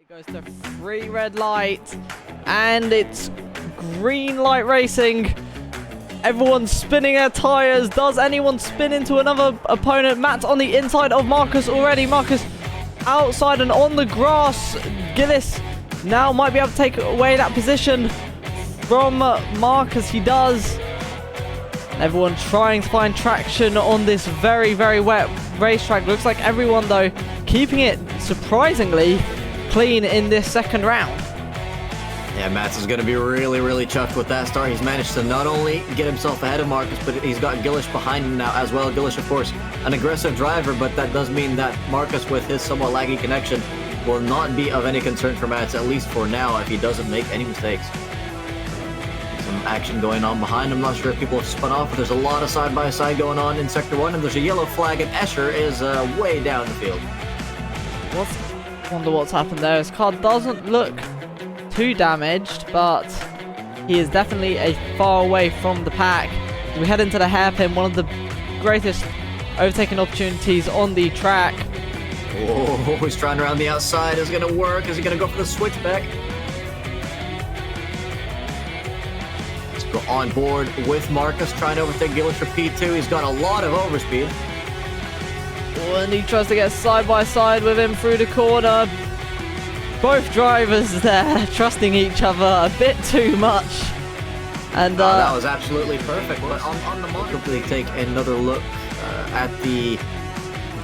Goes to free red light, and it's green light racing. Everyone's spinning their tires. Does anyone spin into another opponent? Matt's on the inside of Marcus already. Marcus outside and on the grass. Gillis now might be able to take away that position from Marcus. He does. Everyone trying to find traction on this very, very wet racetrack. Looks like everyone, though, keeping it surprisingly clean in this second round. Yeah, Mats is going to be really chuffed with that start. He's managed to not only get himself ahead of Marcus, but he's got Gillish behind him now as well. Gillish, of course, an aggressive driver, but that does mean that Marcus, with his somewhat laggy connection, will not be of any concern for Mats, at least for now, if he doesn't make any mistakes. Some action going on behind. I'm not sure if people have spun off, but there's a lot of side-by-side going on in Sector 1, and there's a yellow flag, and Escher is way down the field. Wonder what's happened there. His car doesn't look too damaged, but he is definitely a far away from the pack. As we head into the hairpin, one of the greatest overtaking opportunities on the track. Oh, he's trying around the outside. Is it going to work? Is he going to go for the switchback? Let's go on board with Marcus, trying to overtake Gillish for P2. He's got a lot of overspeed. And he tries to get side by side with him through the corner. Both drivers there trusting each other a bit too much. And that was absolutely perfect. But on the mark, we take another look at the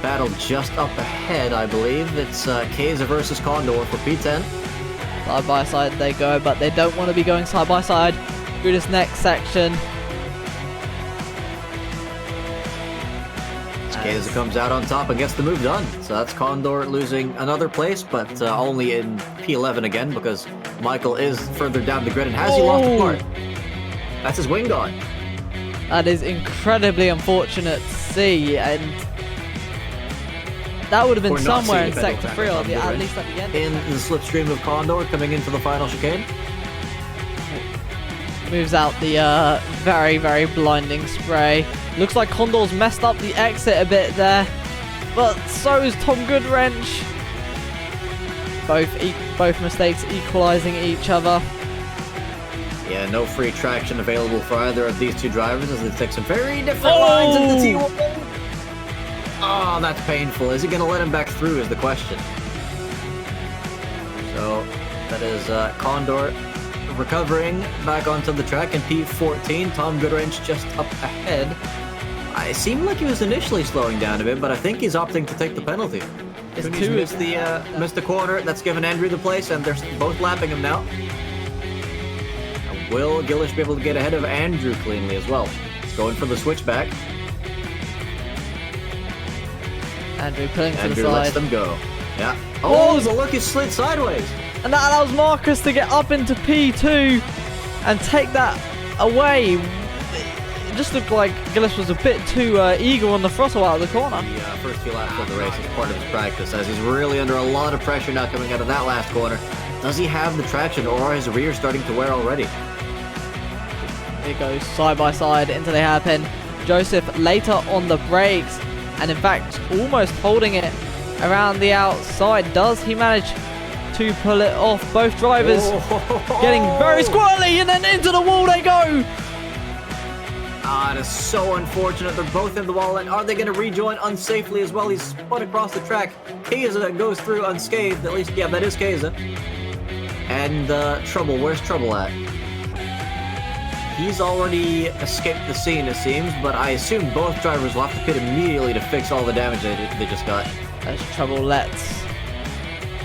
battle just up ahead, I believe. It's Kaiser versus Condor for P10. Side by side they go, but they don't want to be going side by side through this next section. Kaiser comes out on top and gets the move done. So that's Condor losing another place, but only in P11 again, because Michael is further down the grid. And has he lost a part? That's his wing gone. That is incredibly unfortunate to see, and that would have been somewhere in Sector 3, or at least at the end. In the slipstream of Condor coming into the final chicane. Moves out the very blinding spray. Looks like Condor's messed up the exit a bit there, but so's Tom Goodwrench. Both mistakes equalizing each other. Yeah, no free traction available for either of these two drivers as they take some very different lines into T1. Oh, that's painful. Is he going to let him back through is the question. So that is Condor recovering back onto the track in P14. Tom Goodwrench just up ahead. It seemed like he was initially slowing down a bit, but I think he's opting to take the penalty. He's missed the corner. That's given Andrew the place, and they're both lapping him now. And will Gillish be able to get ahead of Andrew cleanly as well? He's going for the switchback. Andrew pulling to the Andrew side. lets them go. Yeah. Oh, the look, he slid sideways. And that allows Marcus to get up into P2 and take that away. It just looked like Gillis was a bit too eager on the throttle out of the corner. The first few laps of the race is part of his practice, as he's really under a lot of pressure now coming out of that last corner. Does he have the traction, or is his rear starting to wear already? Here goes side by side into the hairpin. Joseph later on the brakes, and in fact almost holding it around the outside. Does he manage to pull it off? Both drivers getting very squirrely, and then into the wall they go. It is so unfortunate. They're both in the wall, and are they going to rejoin unsafely as well? He's spun across the track. Kaiser goes through unscathed, at least. Yeah, that is Kaiser. And Trouble, where's Trouble at? He's already escaped the scene, it seems, but I assume both drivers will have to pit immediately to fix all the damage they just got. As Trouble lets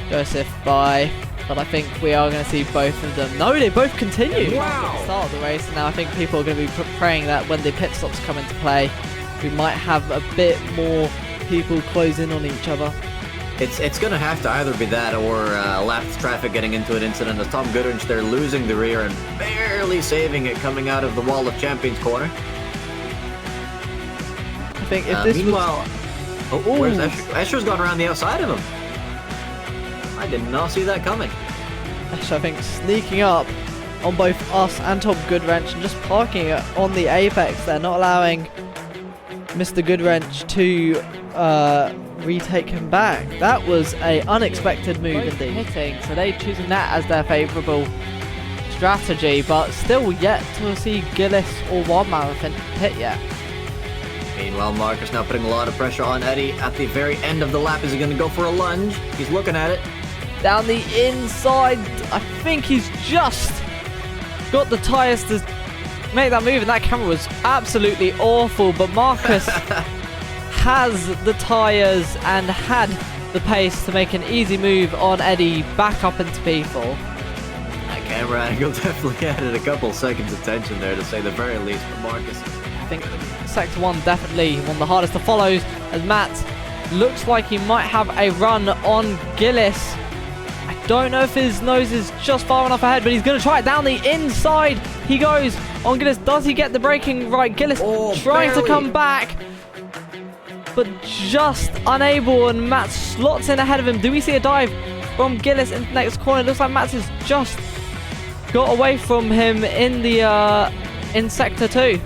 Joseph by, but I think we are going to see both of them. No, they both continue. Wow. At the start of the race, and now I think people are going to be praying that when the pit stops come into play, we might have a bit more people close in on each other. It's going to have to either be that or lapped traffic getting into an incident as Tom Goodwrench there losing the rear and barely saving it coming out of the wall of Champions Corner. I think if this meanwhile, where's Escher? Escher's gone around the outside of him. I did not see that coming. Escher, I think, sneaking up on both us and Tom Goodwrench and just parking it on the apex there, not allowing Mr. Goodwrench to retake him back. That was a unexpected move indeed. Hitting, so they choosing that as their favourable strategy, but still yet to see Gillis or One Marathon hit yet. Meanwhile, Marcus now putting a lot of pressure on Eddie at the very end of the lap. Is he going to go for a lunge? He's looking at it. Down the inside, I think he's just got the tyres to make that move, and that camera was absolutely awful, but Marcus has the tyres and had the pace to make an easy move on Eddie back up into P4. That camera angle definitely added a couple seconds of tension there, to say the very least, for Marcus. I think Sector 1 definitely one of the hardest to follow, as Matt looks like he might have a run on Gillis. I don't know if his nose is just far enough ahead, but he's going to try it down the inside. He goes on Gillis. Does he get the braking right? Gillis trying to come back, but just unable, and Matt slots in ahead of him. Do we see a dive from Gillis into the next corner? It looks like Matt has just got away from him in the in Sector 2.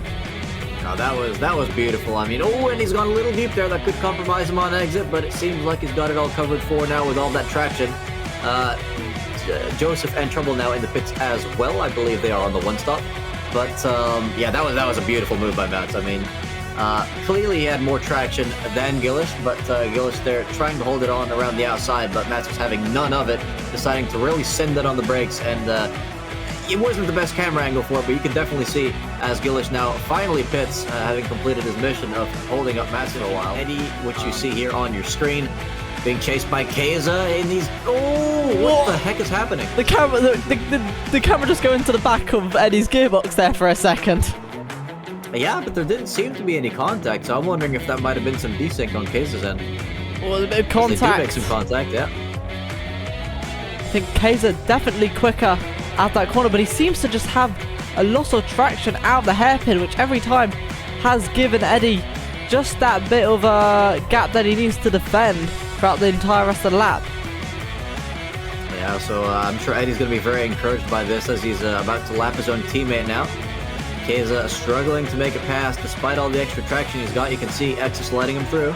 Oh, that was beautiful. I mean, and he's gone a little deep there. That could compromise him on exit, but it seems like he's got it all covered for now with all that traction. Joseph and Trumbull now in the pits as well. I believe they are on the one stop. But yeah, that was a beautiful move by Mats. I mean, clearly he had more traction than Gillis, but Gillis there trying to hold it on around the outside, but Mats was having none of it, deciding to really send it on the brakes, and it wasn't the best camera angle for it, but you can definitely see as Gillis now finally pits, having completed his mission of holding up Mats for a while. Eddie, which you see here on your screen, being chased by Keza in these. What the heck is happening? The camera just going to the back of Eddie's gearbox there for a second. Yeah, but there didn't seem to be any contact, so I'm wondering if that might have been some desync on Keza's end. Well, a bit of contact. They do make some contact, yeah. I think Keza definitely quicker at that corner, but he seems to just have a lot of traction out of the hairpin, which every time has given Eddie just that bit of a gap that he needs to defend throughout the entire rest of the lap. Yeah, so I'm sure Eddie's going to be very encouraged by this as he's about to lap his own teammate now. Keza struggling to make it past despite all the extra traction he's got. You can see X is letting him through.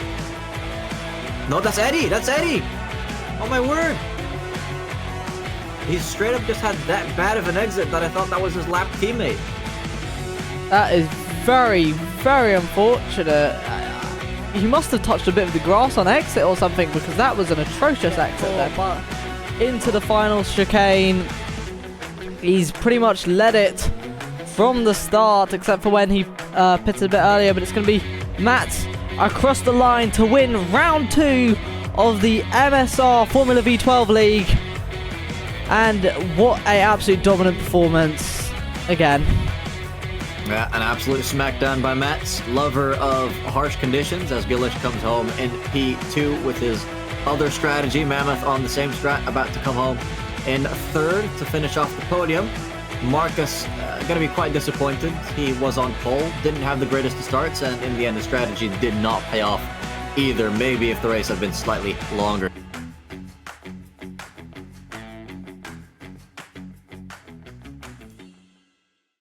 No, that's Eddie! That's Eddie! Oh my word! He's straight up just had that bad of an exit that I thought that was his lap teammate. That is very, very unfortunate. He must have touched a bit of the grass on exit or something, because that was an atrocious exit there. But into the final chicane, he's pretty much led it from the start, except for when he pitted a bit earlier. But it's going to be Matt across the line to win round 2 of the MSR Formula V12 League. And what a absolute dominant performance again. Yeah, an absolute smackdown by Mats, lover of harsh conditions, as Gillis comes home in P2 with his other strategy. Mammoth on the same strat, about to come home in 3rd to finish off the podium. Marcus going to be quite disappointed. He was on pole, didn't have the greatest of starts, and in the end the strategy did not pay off either. Maybe if the race had been slightly longer.